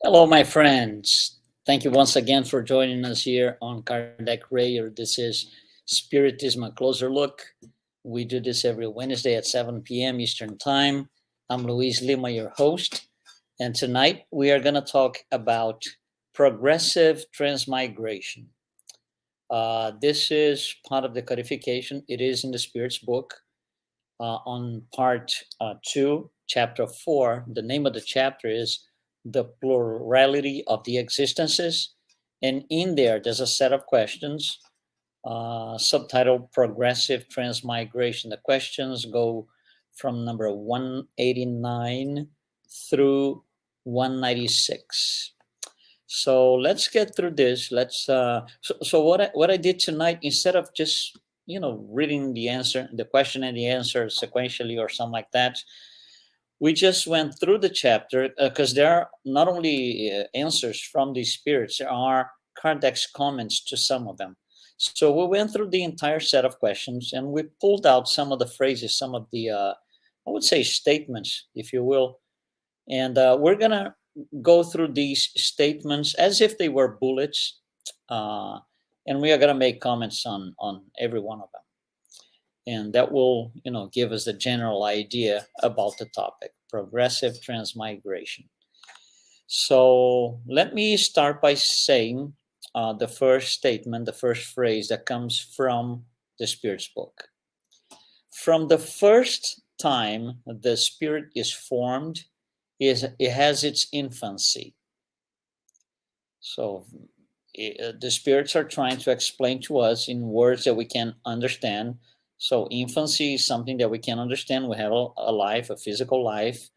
Hello, my friends. Thank you once again for joining us here on Kardec Ray. This is Spiritism, a closer look. We do this every Wednesday at 7 p.m. Eastern Time. I'm Luiz Lima, your host. And tonight we are going to talk about progressive transmigration. This is part of the codification. It is in the Spirit's book on part 2, chapter 4. The name of the chapter is The Plurality of the Existences. And in there, there's a set of questions subtitled Progressive Transmigration. The questions go from number 189 through 196. So let's get through this. So what I did tonight, instead of just reading the question and the answer sequentially or something like that, we just went through the chapter because there are not only answers from the spirits, there are Kardec's comments to some of them. So we went through the entire set of questions and we pulled out some of the phrases, some of the I would say statements, if you will, and we're gonna go through these statements as if they were bullets, uh, and we are gonna make comments on every one of them, and that will give us a general idea about the topic, progressive transmigration. So let me start by saying the first statement, the first phrase that comes from the Spirit's book. From the first time the Spirit is formed, it has its infancy. So the spirits are trying to explain to us in words that we can understand. So infancy is something that we can understand. We have a life, a physical life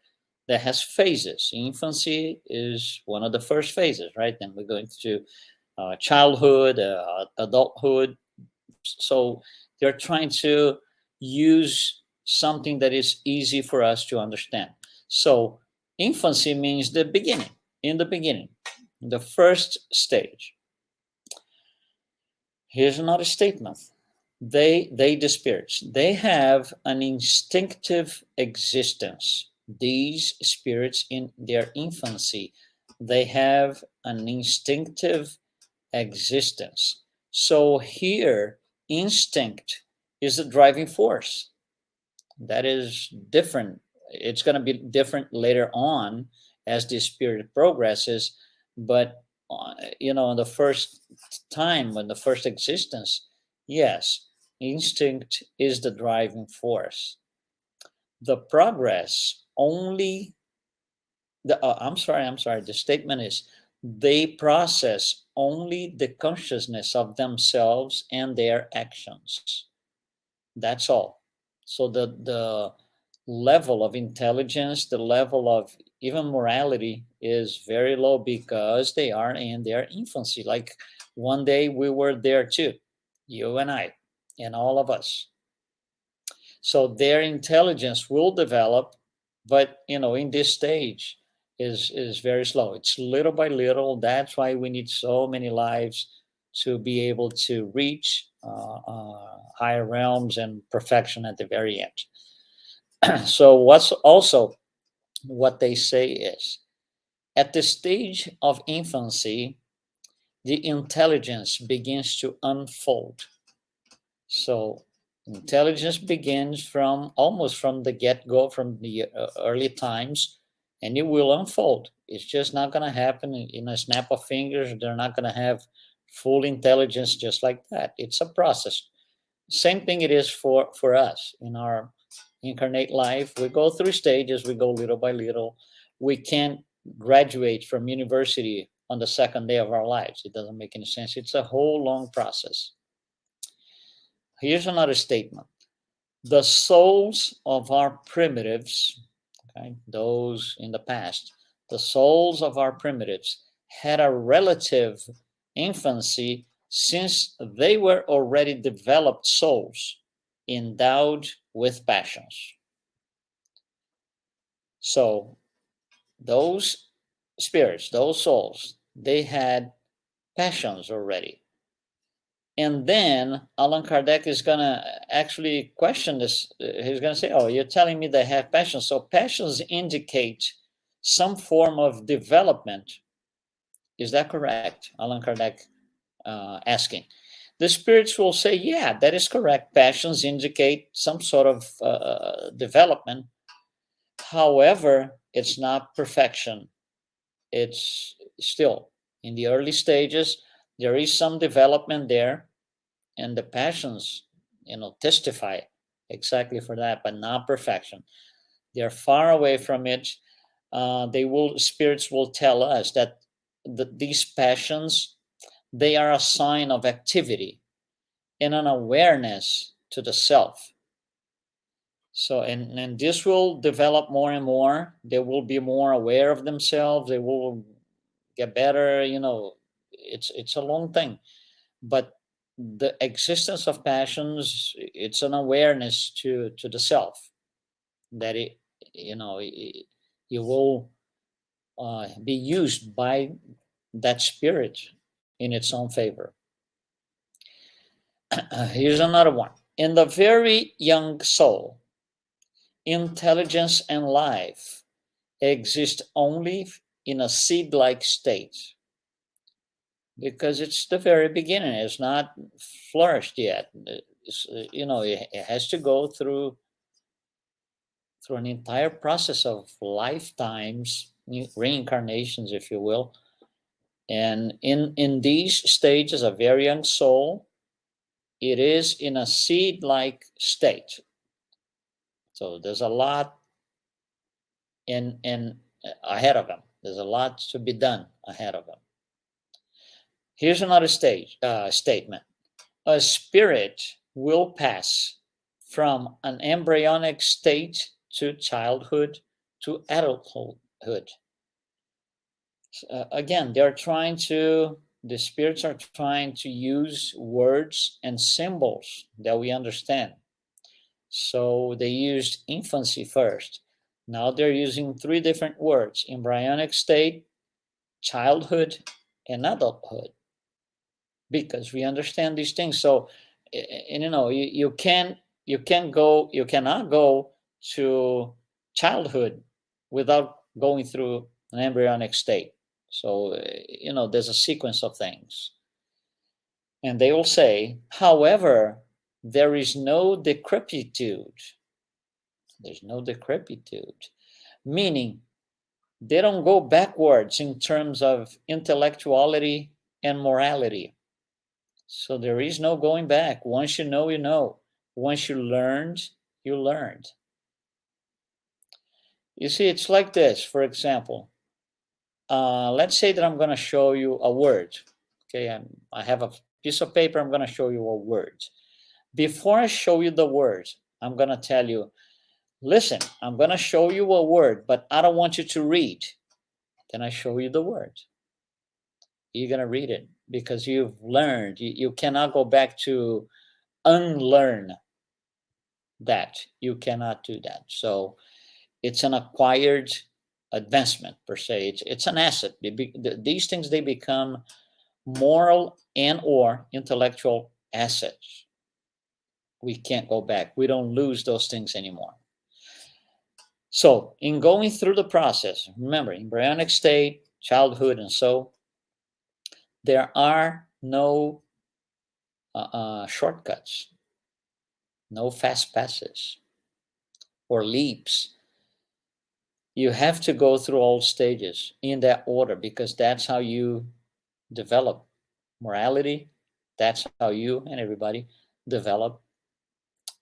that has phases. Infancy is one of the first phases, right? Then we go into childhood, adulthood. So they're trying to use something that is easy for us to understand. So infancy means the beginning, in the beginning, the first stage. Here's another statement. The spirits, they have an instinctive existence. These spirits in their infancy, they have an instinctive existence. So here, instinct is the driving force. That is different. It's going to be different later on as the spirit progresses, but in the first time, when the first existence, yes, instinct is the driving force. The progress only I'm sorry, the statement is they process only the consciousness of themselves and their actions. That's all. So the level of intelligence, the level of even morality is very low because they are in their infancy. Like one day we were there too, you and I, and all of us. So their intelligence will develop, but in this stage is very slow. It's little by little. That's why we need so many lives to be able to reach higher realms and perfection at the very end. So what's also what they say is at the stage of infancy, the intelligence begins to unfold. So intelligence begins from almost from the get-go, from the early times, and it will unfold. It's just not going to happen in a snap of fingers. They're not going to have full intelligence just like that. It's a process. Same thing it is for us in our incarnate life. We go through stages. We go little by little. We can't graduate from university on the second day of our lives. It doesn't make any sense. It's a whole long process. Here's another statement. The souls of our primitives, okay, those in the past, the souls of our primitives had a relative infancy since they were already developed souls endowed with passions. So those spirits, those souls, they had passions already. And then Allan Kardec is going to actually question this. He's going to say, oh, you're telling me they have passions. So passions indicate some form of development Is that correct? Allan Kardec asking. The spirits will say, yeah, that is correct. Passions indicate some sort of development. However, it's not perfection. It's still in the early stages. There is some development there, and the passions, testify exactly for that, but not perfection. They're far away from it. Spirits will tell us that these passions, they are a sign of activity and an awareness to the self. So, and this will develop more and more. They will be more aware of themselves. They will get better. It's a long thing, but the existence of passions, it's an awareness to the self that it will be used by that spirit in its own favor. Here's another one. In the very young soul, intelligence and life exist only in a seed-like state, because it's the very beginning. It's not flourished yet. It has to go through an entire process of lifetimes, reincarnations, if you will. And in these stages, a very young soul, it is in a seed-like state. So there's a lot in ahead of them. There's a lot to be done ahead of them. Here's another statement. A spirit will pass from an embryonic state to childhood to adulthood. Again, the spirits are trying to use words and symbols that we understand. So they used infancy first. Now they're using 3 different words: embryonic state, childhood, and adulthood, because we understand these things. So, and you cannot go to childhood without going through an embryonic state. So, there's a sequence of things. And they will say, however, there is no decrepitude. There's no decrepitude, meaning they don't go backwards in terms of intellectuality and morality. So there is no going back. Once you know, you know. Once you learned, you learned. You see, it's like this. For example, let's say that I'm going to show you a word. Okay, I have a piece of paper. I'm going to show you a word. Before I show you the word, I'm going to tell you, listen, I'm going to show you a word, but I don't want you to read. Then I show you the word. You're going to read it because you've learned. You cannot go back to unlearn that. You cannot do that. So it's an acquired advancement per se. It's an asset. These things, they become moral and or intellectual assets. We can't go back. We don't lose those things anymore. So in going through the process, remember, embryonic state, childhood, and so, there are no shortcuts, no fast passes or leaps. You have to go through all stages in that order, because that's how you develop morality. That's how you and everybody develop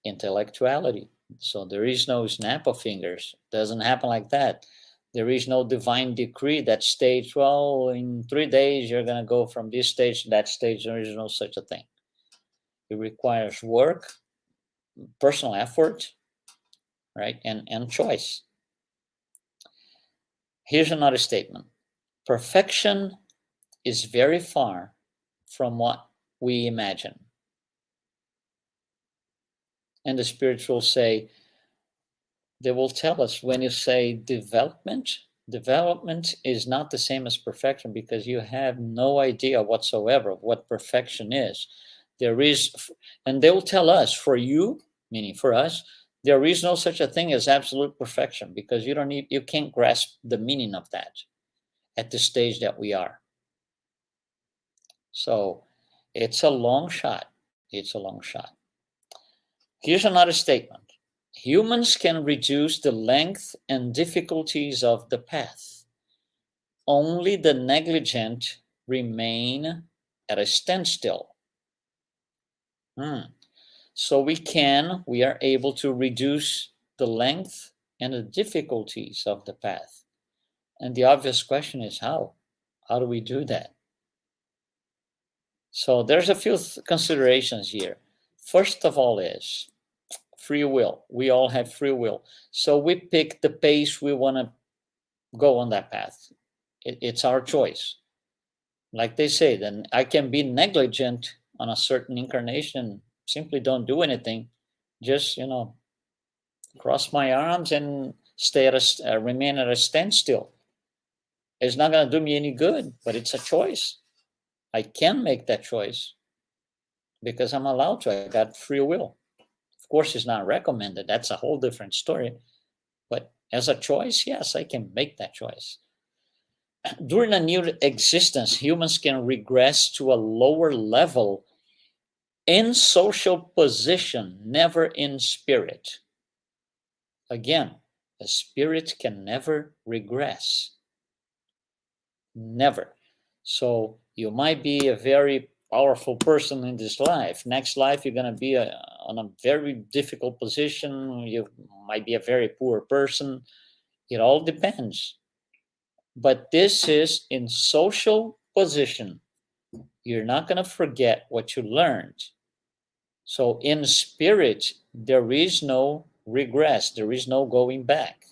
intellectuality. So there is no snap of fingers. It doesn't happen like that. There is no divine decree that states, well, in 3 days you're going to go from this stage to that stage. There is no such a thing. It requires work, personal effort, right, and choice. Here's another statement. Perfection is very far from what we imagine. And the spirits will say, they will tell us, when you say development is not the same as perfection, because you have no idea whatsoever of what perfection is. There is, and they will tell us, for you, meaning for us, there is no such a thing as absolute perfection, because you can't grasp the meaning of that at the stage that we are. So it's a long shot. It's a long shot. Here's another statement. Humans can reduce the length and difficulties of the path. Only the negligent remain at a standstill. So we are able to reduce the length and the difficulties of the path. And the obvious question is how? How do we do that? So there's a few considerations here. First of all is free will. We all have free will. So we pick the pace we want to go on that path. It's our choice. Like they say, then I can be negligent on a certain incarnation, simply don't do anything, just, cross my arms and remain at a standstill. It's not going to do me any good, but it's a choice. I can make that choice because I'm allowed to. I got free will. Of course, it's not recommended. That's a whole different story. But as a choice, yes, I can make that choice. During a new existence, humans can regress to a lower level in social position, never in spirit. Again, a spirit can never regress. Never. So you might be a very powerful person in this life. Next life, you're going to be on a very difficult position. You might be a very poor person. It all depends. But this is in social position. You're not going to forget what you learned. So in spirit, there is no regress. There is no going back.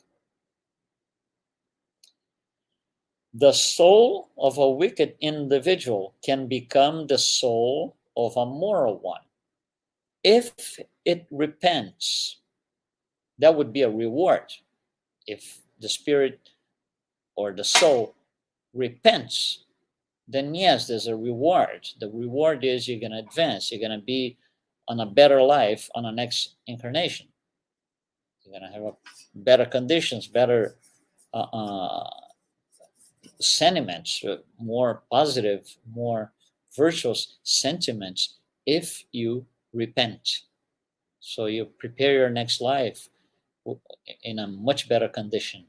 The soul of a wicked individual can become the soul of a moral one. If it repents, that would be a reward. If the spirit or the soul repents, then yes, there's a reward. The reward is you're going to advance. You're going to be on a better life on the next incarnation. You're going to have better conditions, better sentiments, more positive, more virtuous sentiments if you repent. So you prepare your next life in a much better condition.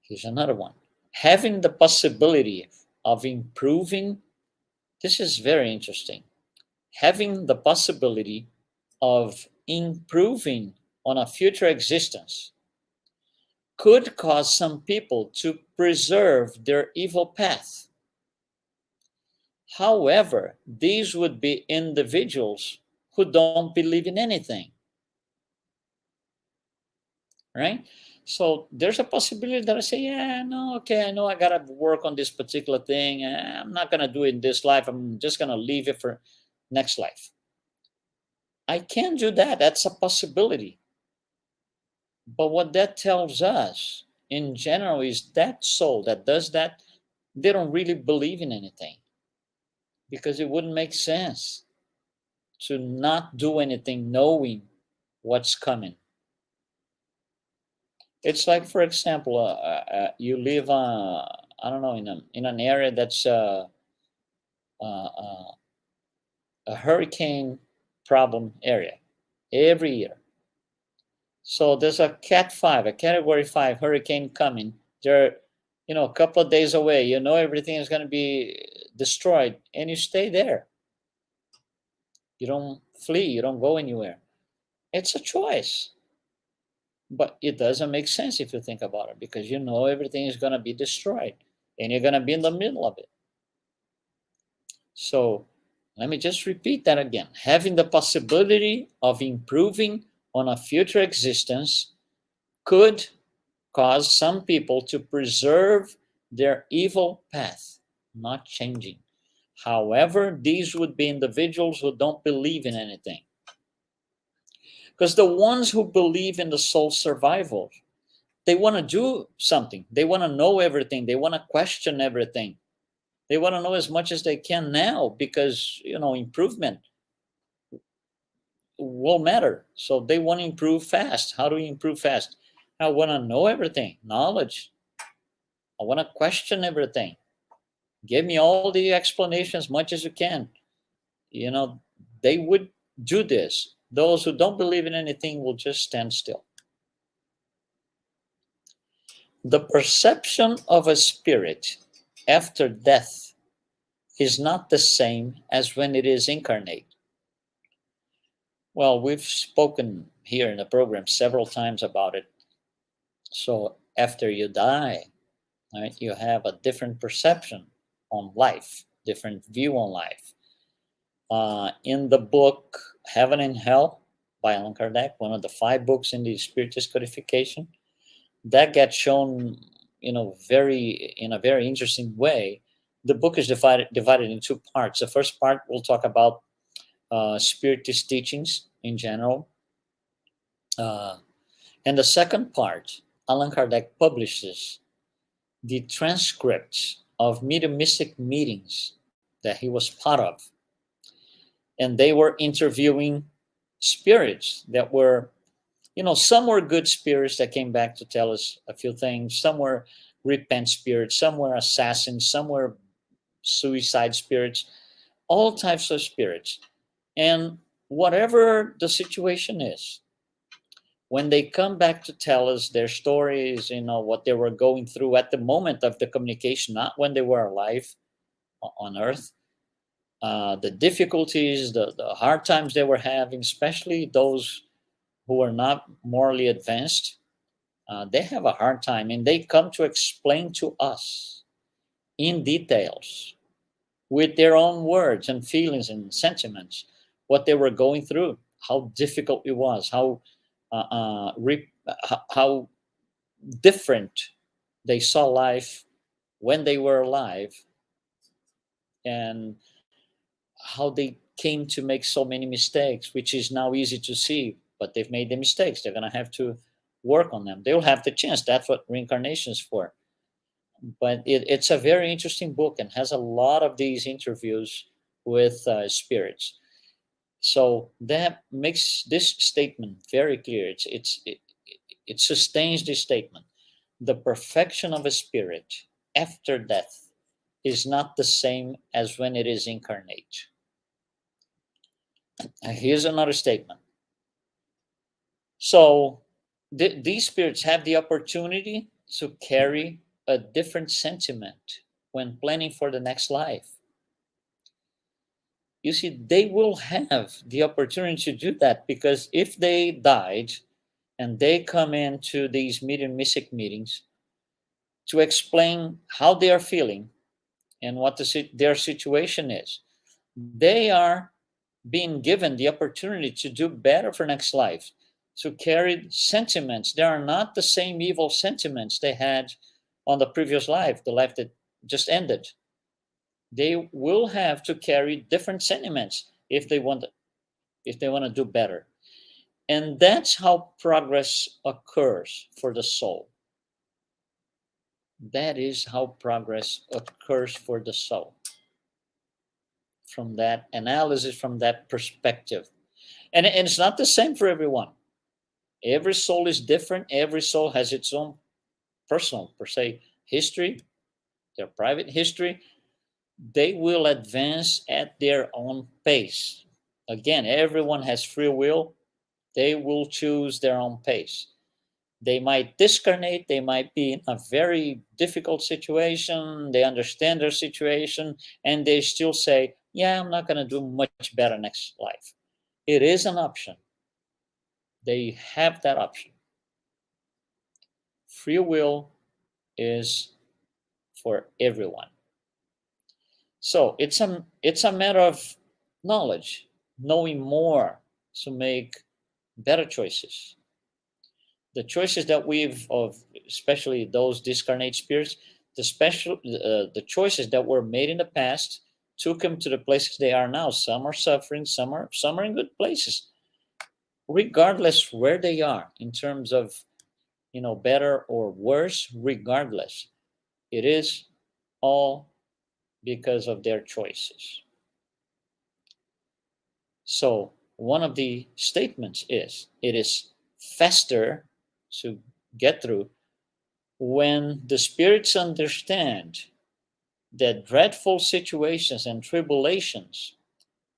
Here's another one. Having the possibility of improving, this is very interesting. Having the possibility of improving on a future existence could cause some people to preserve their evil path. However, these would be individuals who don't believe in anything. Right? So there's a possibility that I say, yeah, no, okay, I know I got to work on this particular thing. I'm not going to do it in this life. I'm just going to leave it for next life. I can do that. That's a possibility. But what that tells us in general is that soul that does that, they don't really believe in anything, because it wouldn't make sense to not do anything knowing what's coming. It's like, for example, you live, I don't know, in an area that's a hurricane problem area every year. So there's a Cat 5, a Category 5 hurricane coming. They're, a couple of days away. You know everything is going to be destroyed, and you stay there. You don't flee. You don't go anywhere. It's a choice. But it doesn't make sense if you think about it, because you know everything is going to be destroyed, and you're going to be in the middle of it. So let me just repeat that again. Having the possibility of improving on a future existence could cause some people to preserve their evil path, not changing. However, these would be individuals who don't believe in anything. Because the ones who believe in the soul survival, they want to do something. They want to know everything. They want to question everything. They want to know as much as they can now, because, improvement will matter. So they want to improve fast. How do we improve fast? I want to know everything, knowledge. I want to question everything. Give me all the explanation as much as you can. You know, they would do this. Those who don't believe in anything will just stand still. The perception of a spirit after death is not the same as when it is incarnate. Well, we've spoken here in the program several times about it. So after you die, right, you have a different perception on life, different view on life. In the book Heaven and Hell by Allan Kardec, one of the 5 books in the Spiritist codification, that gets shown, in a very interesting way. The book is divided in 2 parts. The first part will talk about Spiritist teachings in general, and the second part, Allan Kardec publishes the transcripts of mediumistic meetings that he was part of, and they were interviewing spirits that were, some were good spirits that came back to tell us a few things. Some were repent spirits, some were assassins, some were suicide spirits, all types of spirits. And whatever the situation is, when they come back to tell us their stories, what they were going through at the moment of the communication, not when they were alive on Earth, the difficulties, the hard times they were having, especially those who are not morally advanced, they have a hard time, and they come to explain to us in details with their own words and feelings and sentiments what they were going through, how difficult it was, how different they saw life when they were alive, and how they came to make so many mistakes, which is now easy to see, but they've made the mistakes. They're going to have to work on them. They'll have the chance. That's what reincarnation is for. But it's a very interesting book and has a lot of these interviews with spirits. So that makes this statement very clear. It sustains this statement. The perfection of a spirit after death is not the same as when it is incarnate. Here's another statement. So these spirits have the opportunity to carry a different sentiment when planning for the next life. You see, they will have the opportunity to do that, because if they died and they come into these mediumistic meetings to explain how they are feeling and what their situation is, they are being given the opportunity to do better for next life, to carry sentiments. They are not the same evil sentiments they had on the previous life, the life that just ended. They will have to carry different sentiments if they want to do better. And that's how progress occurs for the soul. That is how progress occurs for the soul. From that analysis, from that perspective. And it's not the same for everyone. Every soul is different. Every soul has its own personal, per se, history, their private history. They will advance at their own pace. Again, everyone has free will. They will choose their own pace. They might discarnate. They might be in a very difficult situation. They understand their situation, and they still say, yeah, I'm not going to do much better next life. It is an option. They have that option. Free will is for everyone. So it's a matter of knowledge, knowing more to make better choices. The choices that especially those discarnate spirits, the choices that were made in the past took them to the places they are now. Some are suffering, some are in good places, regardless where they are in terms of, better or worse. Regardless, it is all because of their choices. So one of the statements is, it is faster to get through when the spirits understand the dreadful situations and tribulations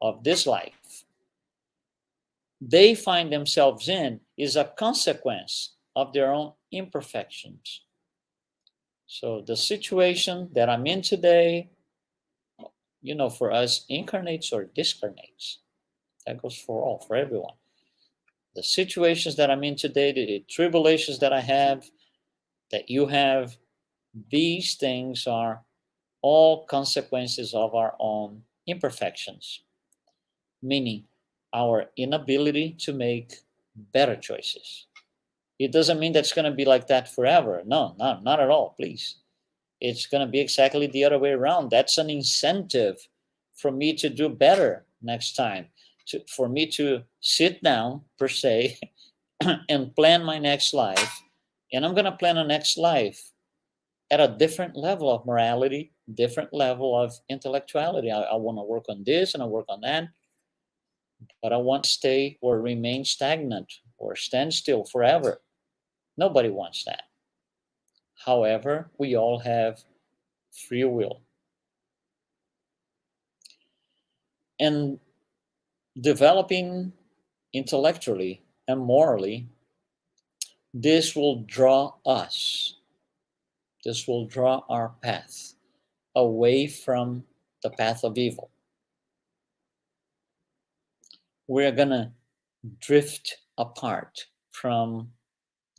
of this life they find themselves in is a consequence of their own imperfections. So the situation that I'm in today, for us, incarnates or discarnates. That goes for all, for everyone. The situations that I'm in today, the tribulations that I have, that you have, these things are all consequences of our own imperfections, meaning our inability to make better choices. It doesn't mean that's going to be like that forever. No, not at all, please. It's going to be exactly the other way around. That's an incentive for me to do better next time, for me to sit down, per se, and plan my next life. And I'm going to plan a next life at a different level of morality, different level of intellectuality. I want to work on this and I work on that, but I won't stay or remain stagnant or stand still forever. Nobody wants that. However, we all have free will. And developing intellectually and morally, this will draw us, this will draw our path away from the path of evil. We're going to drift apart from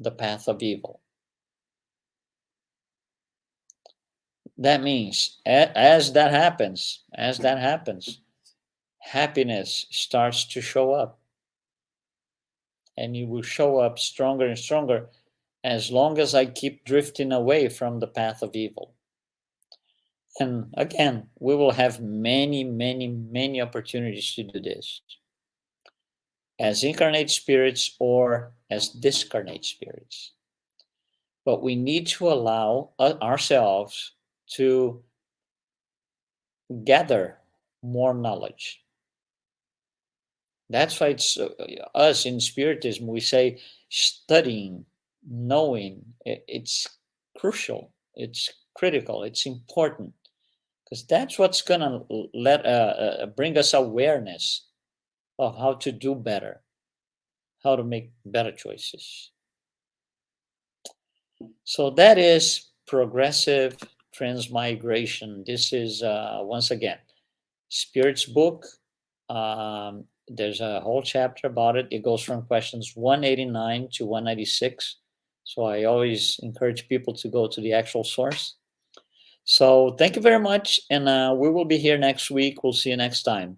the path of evil. That means as that happens, happiness starts to show up. And it will show up stronger and stronger as long as I keep drifting away from the path of evil. And again, we will have many, many, many opportunities to do this as incarnate spirits or as discarnate spirits. But we need to allow ourselves to gather more knowledge. That's why it's us in Spiritism, we say studying, knowing, it's crucial, it's critical, it's important, because that's what's going to bring us awareness of how to do better, how to make better choices. So that is progressive transmigration. This is, once again, Spirit's book. There's a whole chapter about it. It goes from questions 189 to 196. So I always encourage people to go to the actual source. So thank you very much. And we will be here next week. We'll see you next time.